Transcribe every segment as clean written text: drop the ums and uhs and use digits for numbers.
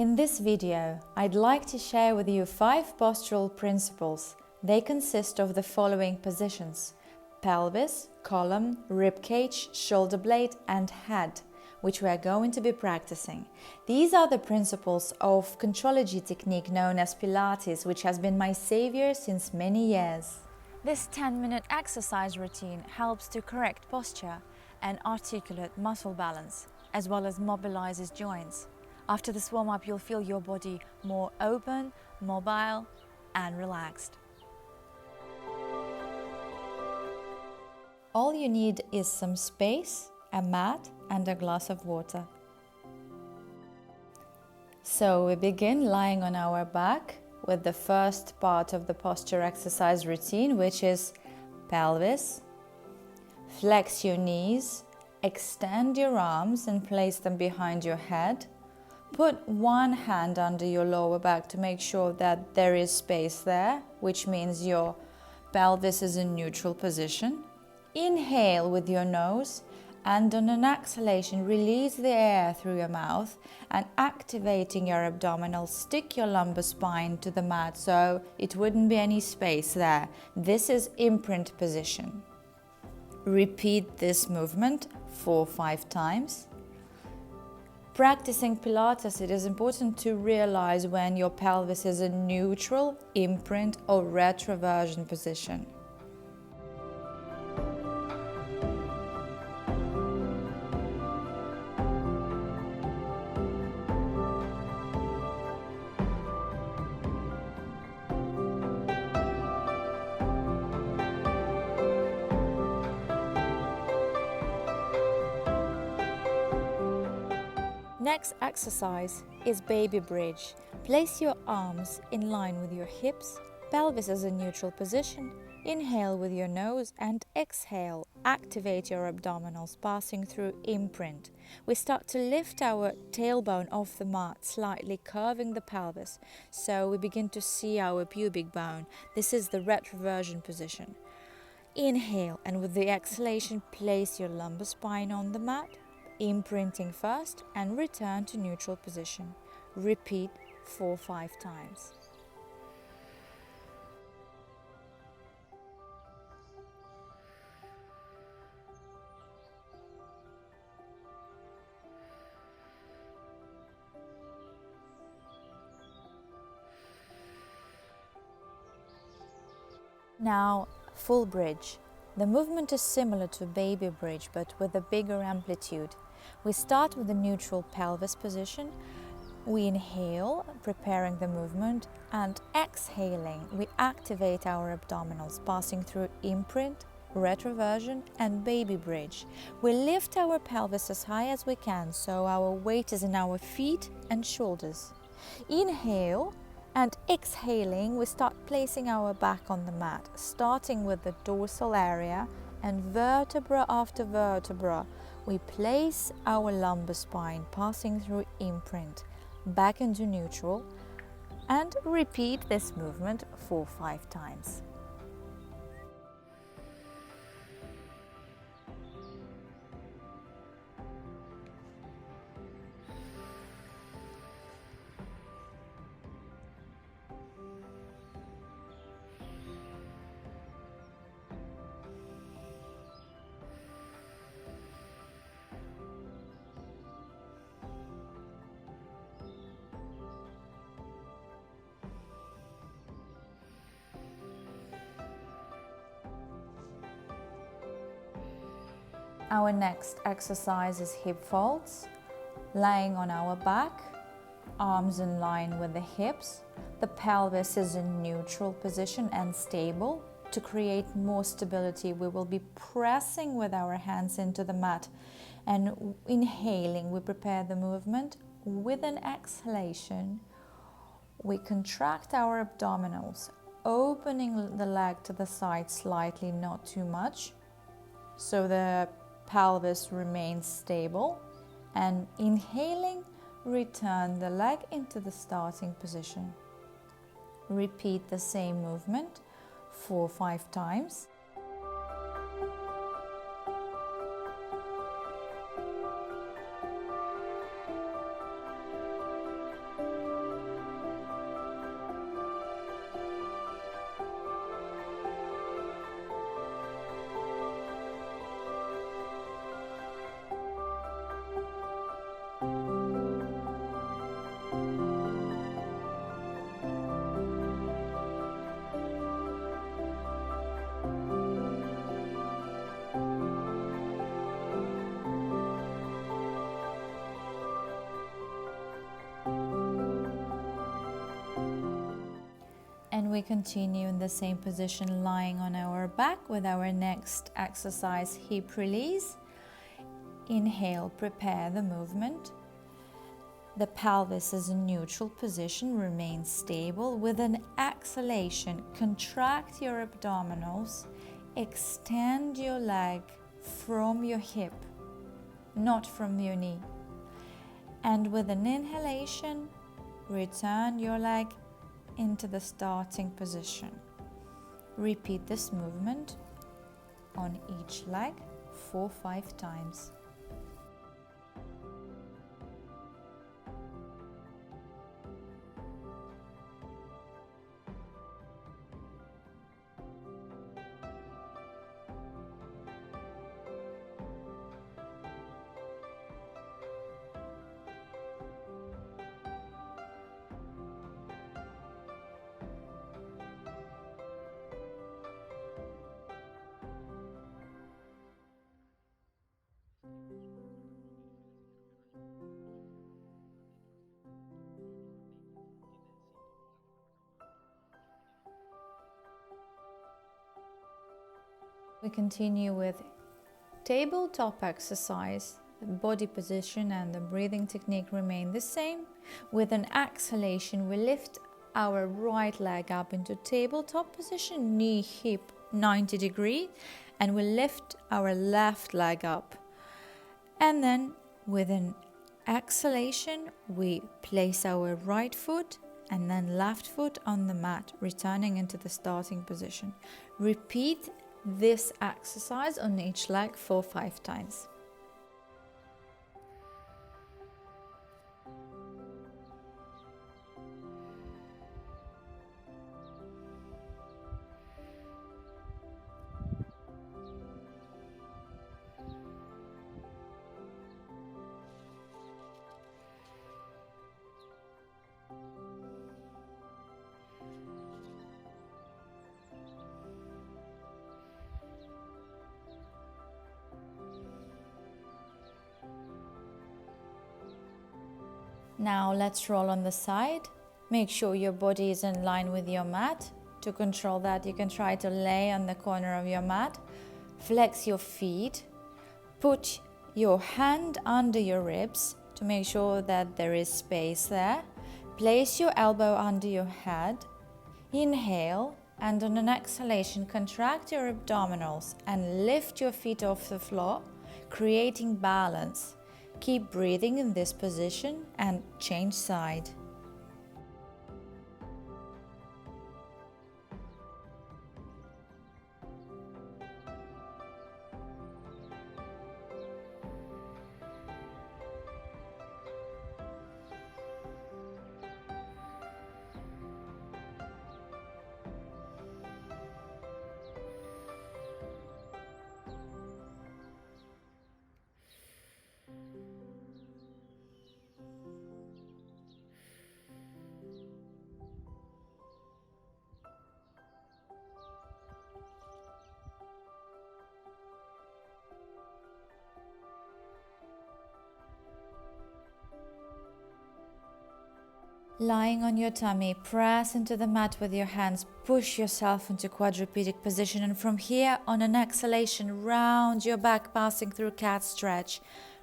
In this video, I'd like to share with you 5 postural principles. They consist of the following positions: pelvis, column, ribcage, shoulder blade, and head, which we are going to be practicing. These are the principles of Contrology technique known as Pilates, which has been my savior since many years. This 10-minute exercise routine helps to correct posture and articulate muscle balance, as well as mobilizes joints. After this warm-up, you'll feel your body more open, mobile, and relaxed. All you need is some space, a mat, and a glass of water. So we begin lying on our back with the first part of the posture exercise routine, which is pelvis. Flex your knees, extend your arms and place them behind your head. Put one hand under your lower back to make sure that there is space there, which means your pelvis is in neutral position. Inhale with your nose, and on an exhalation, release the air through your mouth, and activating your abdominal, stick your lumbar spine to the mat so it wouldn't be any space there. This is imprint position. Repeat this movement 4-5 times. Practicing Pilates, it is important to realize when your pelvis is in neutral, imprint, or retroversion position. Next exercise is baby bridge. Place your arms in line with your hips, pelvis is in neutral position. Inhale with your nose and exhale. Activate your abdominals, passing through imprint. We start to lift our tailbone off the mat, slightly curving the pelvis. So we begin to see our pubic bone. This is the retroversion position. Inhale, and with the exhalation, place your lumbar spine on the mat, imprinting first, and return to neutral position. Repeat 4-5 times. Now, full bridge. The movement is similar to baby bridge, but with a bigger amplitude. We start with the neutral pelvis position. We inhale, preparing the movement, and exhaling, we activate our abdominals, passing through imprint, retroversion, and baby bridge. We lift our pelvis as high as we can, so our weight is in our feet and shoulders. Inhale, and exhaling, we start placing our back on the mat, starting with the dorsal area, and vertebra after vertebra, we place our lumbar spine, passing through imprint, back into neutral, and repeat this movement 4-5 times. Our next exercise is hip folds. Lying on our back, arms in line with the hips. The pelvis is in neutral position and stable. To create more stability, we will be pressing with our hands into the mat, and inhaling, we prepare the movement. With an exhalation, we contract our abdominals, opening the leg to the side slightly, not too much, so the pelvis remains stable, and inhaling, return the leg into the starting position. Repeat the same movement 4-5 times. we continue in the same position, lying on our back with our next exercise, hip release. Inhale, prepare the movement. The pelvis is in neutral position, remain stable. With an exhalation, contract your abdominals, extend your leg from your hip, not from your knee. And with an inhalation, return your leg into the starting position. Repeat this movement on each leg 4-5 times. We continue with tabletop exercise. The body position and the breathing technique remain the same. With an exhalation, we lift our right leg up into tabletop position, knee, hip 90 degrees, and we lift our left leg up. And then with an exhalation, we place our right foot and then left foot on the mat, returning into the starting position. Repeat this exercise on each leg 4-5 times. Now let's roll on the side. Make sure your body is in line with your mat. To control that, you can try to lay on the corner of your mat. Flex your feet. Put your hand under your ribs to make sure that there is space there. Place your elbow under your head. Inhale, and on an exhalation, contract your abdominals and lift your feet off the floor, creating balance. Keep breathing in this position and change side. Lying on your tummy, press into the mat with your hands, push yourself into quadrupedic position, and from here on an exhalation, round your back, passing through cat stretch.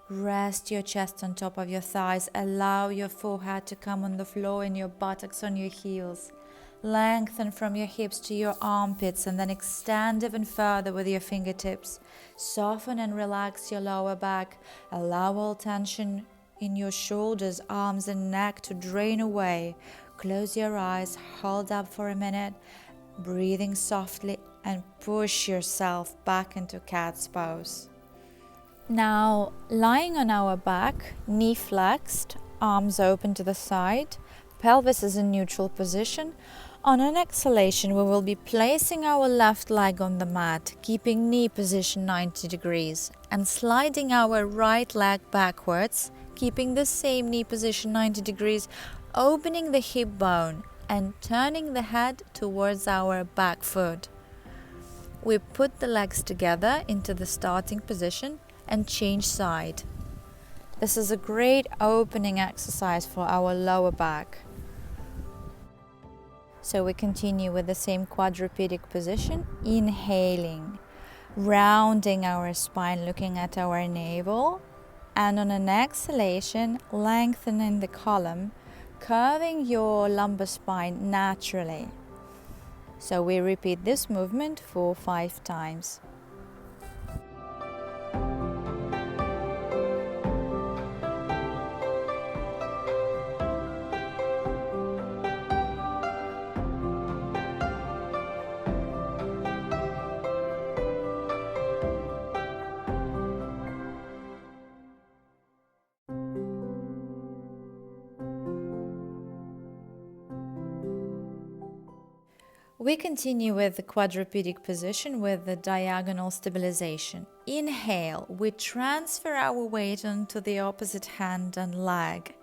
Rest your chest on top of your thighs, allow your forehead to come on the floor and your buttocks on your heels. Lengthen from your hips to your armpits and then extend even further with your fingertips. Soften and relax your lower back, allow all tension in your shoulders, arms and neck to drain away. Close your eyes, hold up for a minute, breathing softly, and push yourself back into cat's pose. Now, lying on our back, knee flexed, arms open to the side, pelvis is in neutral position. On an exhalation, we will be placing our left leg on the mat, keeping knee position 90 degrees, and sliding our right leg backwards, keeping the same knee position 90 degrees, opening the hip bone and turning the head towards our back foot. We put the legs together into the starting position and change side. This is a great opening exercise for our lower back. So we continue with the same quadrupedic position, inhaling, rounding our spine, looking at our navel, and on an exhalation, lengthening the column, curving your lumbar spine naturally. So we repeat this movement for 5 times. We continue with the quadrupedic position with the diagonal stabilization. Inhale, we transfer our weight onto the opposite hand and leg.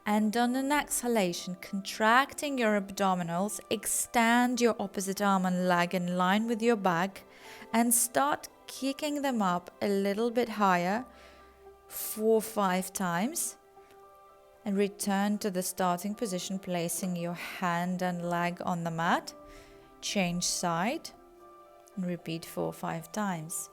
And on an exhalation, contracting your abdominals, extend your opposite arm and leg in line with your back and start kicking them up a little bit higher 4-5 times. And return to the starting position, placing your hand and leg on the mat. Change side and repeat 4-5 times.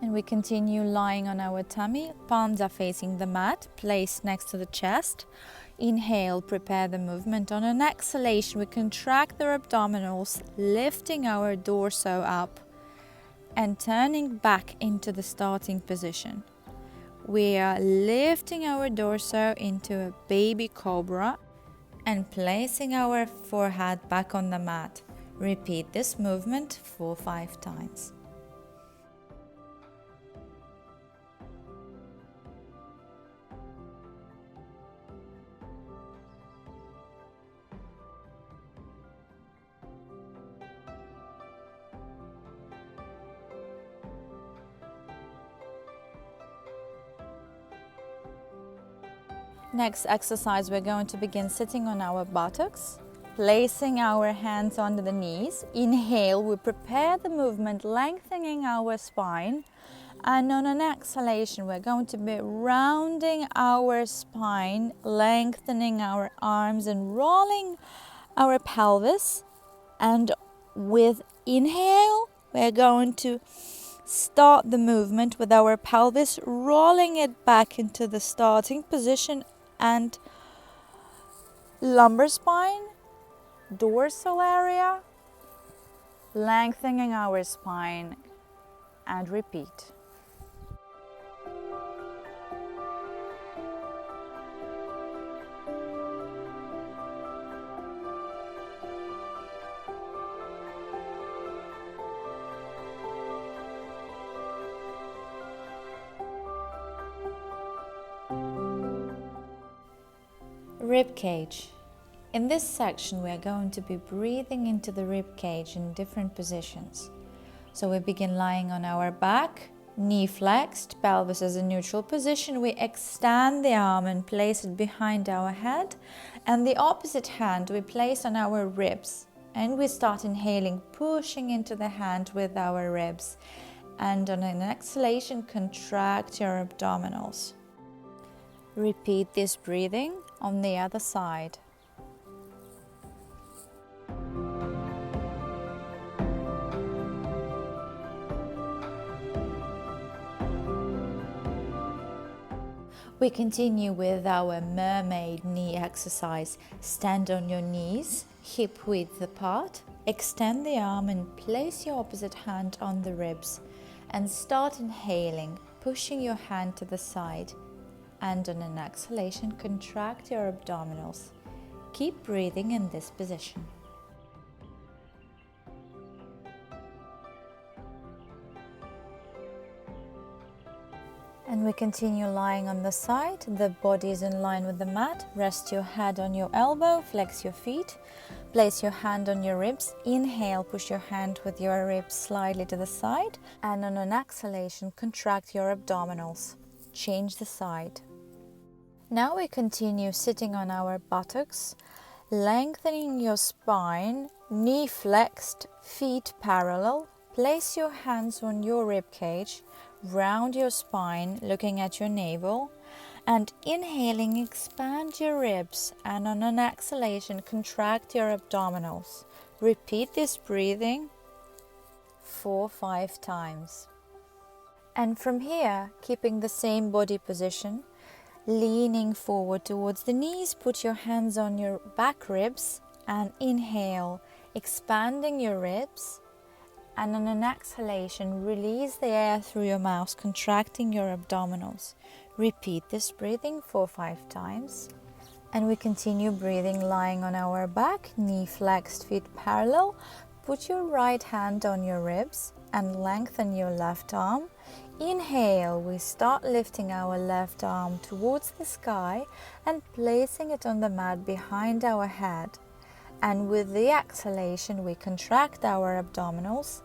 We continue lying on our tummy, palms are facing the mat, placed next to the chest. Inhale, prepare the movement. On an exhalation, we contract the abdominals, lifting our dorso up and turning back into the starting position. We are lifting our dorso into a baby cobra and placing our forehead back on the mat. Repeat this movement 4-5 times. Next exercise, we're going to begin sitting on our buttocks, placing our hands under the knees. Inhale, we prepare the movement, lengthening our spine. And on an exhalation, we're going to be rounding our spine, lengthening our arms and rolling our pelvis. And with inhale, we're going to start the movement with our pelvis, rolling it back into the starting position and lumbar spine, dorsal area, lengthening our spine, and repeat. Ribcage. In this section, we are going to be breathing into the ribcage in different positions. So we begin lying on our back, knee flexed, pelvis is a neutral position. We extend the arm and place it behind our head, and the opposite hand we place on our ribs. And we start inhaling, pushing into the hand with our ribs. And on an exhalation, contract your abdominals. Repeat this breathing on the other side. We continue with our mermaid knee exercise. Stand on your knees, hip width apart. Extend the arm and place your opposite hand on the ribs. And start inhaling, pushing your hand to the side. And on an exhalation, contract your abdominals. Keep breathing in this position. And we continue lying on the side. The body is in line with the mat. Rest your head on your elbow, flex your feet. Place your hand on your ribs. Inhale, push your hand with your ribs slightly to the side. And on an exhalation, contract your abdominals. Change the side. Now we continue sitting on our buttocks, lengthening your spine, knee flexed, feet parallel. Place your hands on your rib cage, round your spine, looking at your navel. And inhaling, expand your ribs, and on an exhalation, contract your abdominals. Repeat this breathing 4-5 times. And from here, keeping the same body position, leaning forward towards the knees, put your hands on your back ribs and inhale, expanding your ribs. And on an exhalation, release the air through your mouth, contracting your abdominals. Repeat this breathing 4-5 times. And we continue breathing lying on our back, knee flexed, feet parallel. Put your right hand on your ribs and lengthen your left arm. Inhale, we start lifting our left arm towards the sky and placing it on the mat behind our head. And with the exhalation, we contract our abdominals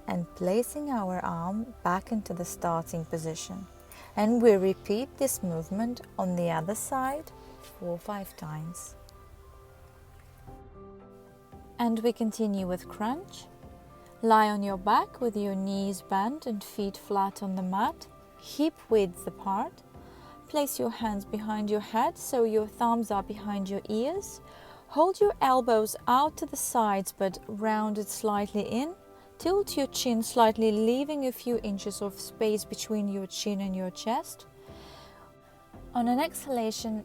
and placing our arm back into the starting position. And we repeat this movement on the other side 4-5 times. And we continue with crunch. Lie on your back with your knees bent and feet flat on the mat, hip width apart. Place your hands behind your head so your thumbs are behind your ears. Hold your elbows out to the sides but rounded slightly in. Tilt your chin slightly, leaving a few inches of space between your chin and your chest. On an exhalation,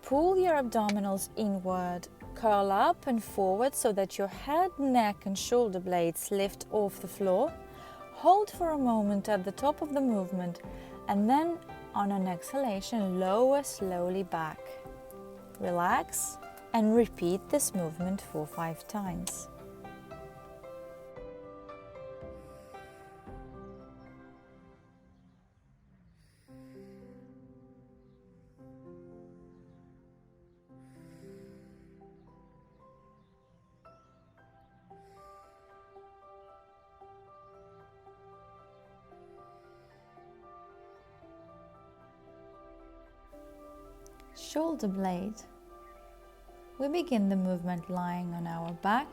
pull your abdominals inward. Curl up and forward so that your head, neck and shoulder blades lift off the floor. Hold for a moment at the top of the movement and then on an exhalation, lower slowly back. Relax and repeat this movement 4-5 times. Shoulder blade. We begin the movement lying on our back.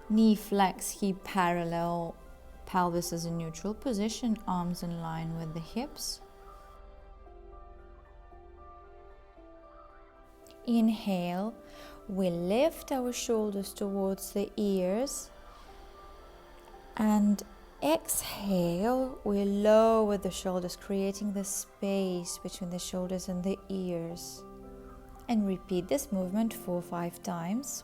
Knee flex, hip parallel, pelvis is in neutral position, arms in line with the hips. Inhale, we lift our shoulders towards the ears. And exhale, we lower the shoulders, creating the space between the shoulders and the ears. And repeat this movement 4-5 times.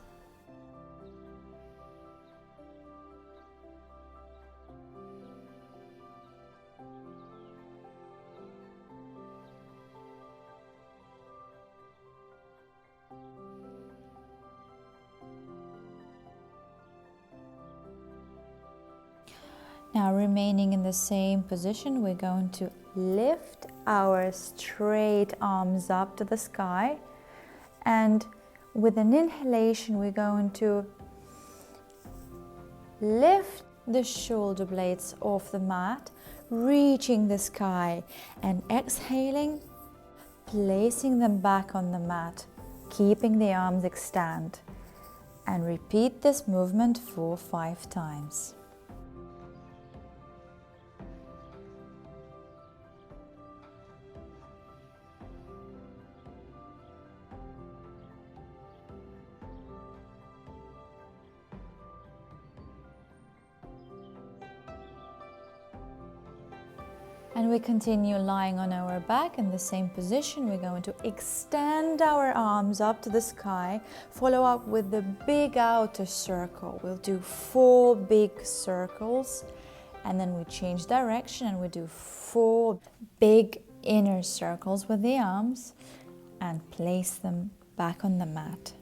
Now, remaining in the same position, we're going to lift our straight arms up to the sky. And with an inhalation, we're going to lift the shoulder blades off the mat, reaching the sky, and exhaling, placing them back on the mat, keeping the arms extend. And repeat this movement 4-5 times. And we continue lying on our back in the same position. We're going to extend our arms up to the sky. Follow up with the big outer circle. We'll do 4 big circles. And then we change direction and we do 4 big inner circles with the arms and place them back on the mat.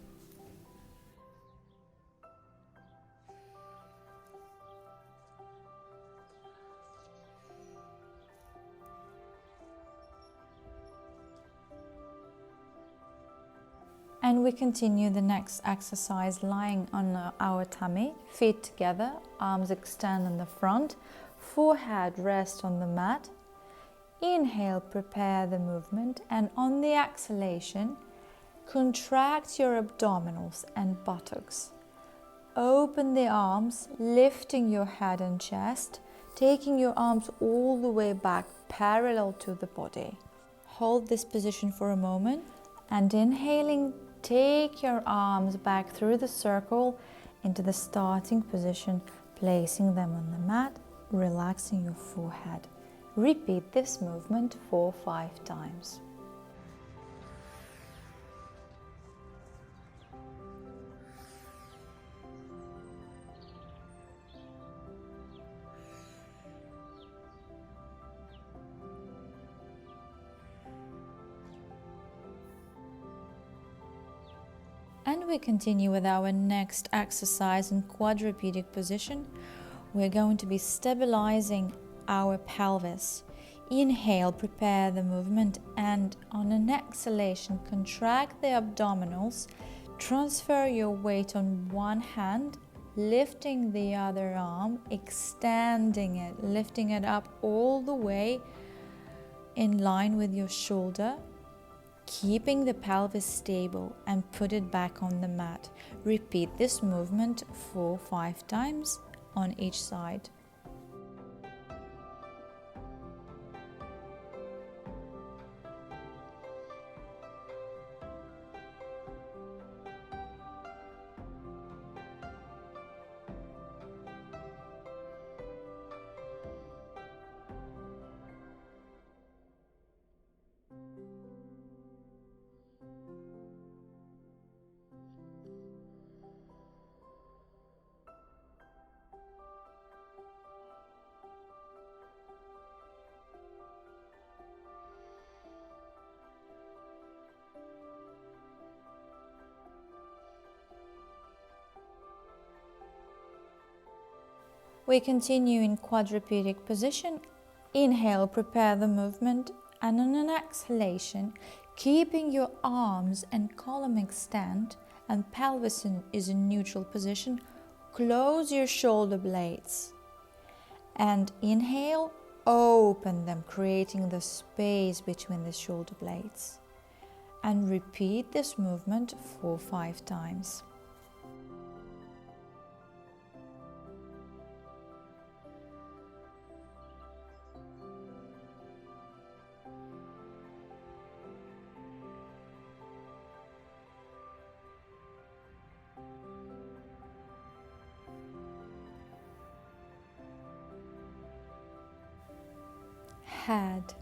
And we continue the next exercise lying on our tummy, feet together, arms extend in the front, forehead rest on the mat. Inhale, prepare the movement, and on the exhalation, contract your abdominals and buttocks. Open the arms, lifting your head and chest, taking your arms all the way back parallel to the body. Hold this position for a moment, and inhaling, take your arms back through the circle into the starting position, placing them on the mat, relaxing your forehead. Repeat this movement 4 or 5 times. And we continue with our next exercise in quadrupedic position. We're going to be stabilizing our pelvis. Inhale, prepare the movement, and on an exhalation, contract the abdominals. Transfer your weight on one hand, lifting the other arm, extending it, lifting it up all the way in line with your shoulder. Keeping the pelvis stable and put it back on the mat. Repeat this movement 4 or 5 times on each side. We continue in quadrupedic position. Inhale, prepare the movement, and on an exhalation, keeping your arms and column extend and pelvis is in neutral position, close your shoulder blades. And inhale, open them, creating the space between the shoulder blades. And repeat this movement 4 or 5 times. Head.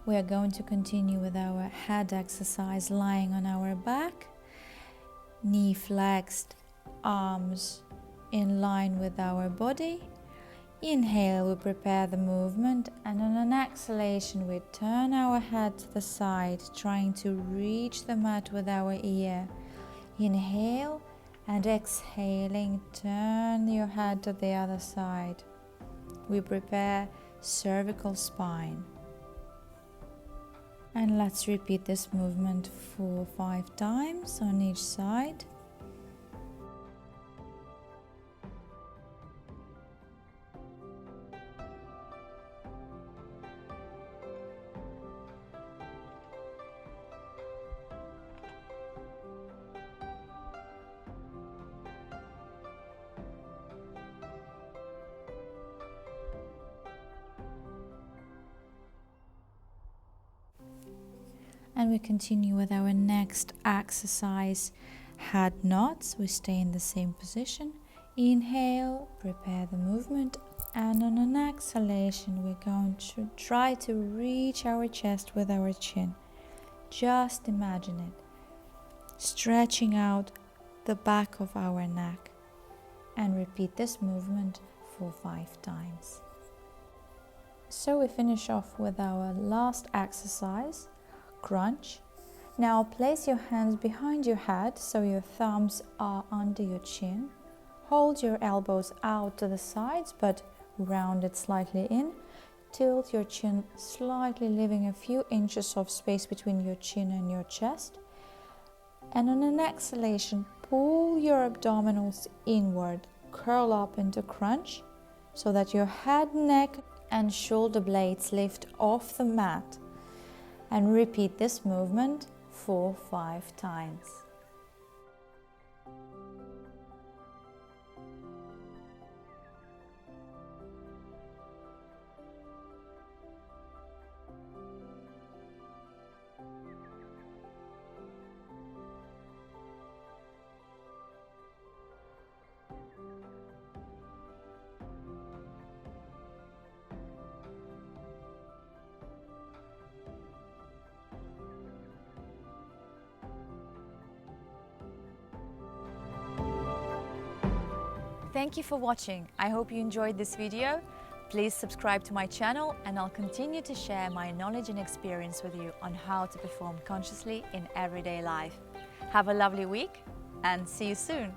We are going to continue with our head exercise lying on our back, knee flexed, arms in line with our body. Inhale, we prepare the movement, and on an exhalation we turn our head to the side, trying to reach the mat with our ear. Inhale, and exhaling, turn your head to the other side. We prepare cervical spine. And let's repeat this movement 4 or 5 times on each side. And we continue with our next exercise, head knots. We stay in the same position. Inhale, prepare the movement, and on an exhalation we're going to try to reach our chest with our chin. Just imagine it, stretching out the back of our neck, and repeat this movement 4 or 5 times. So we finish off with our last exercise, crunch. Now place your hands behind your head so your thumbs are under your chin. Hold your elbows out to the sides but round it slightly in. Tilt your chin slightly, leaving a few inches of space between your chin and your chest. And on an exhalation, pull your abdominals inward, curl up into crunch so that your head, neck and shoulder blades lift off the mat. And repeat this movement 4-5 times. Thank you for watching. I hope you enjoyed this video. Please subscribe to my channel and I'll continue to share my knowledge and experience with you on how to perform consciously in everyday life. Have a lovely week and see you soon.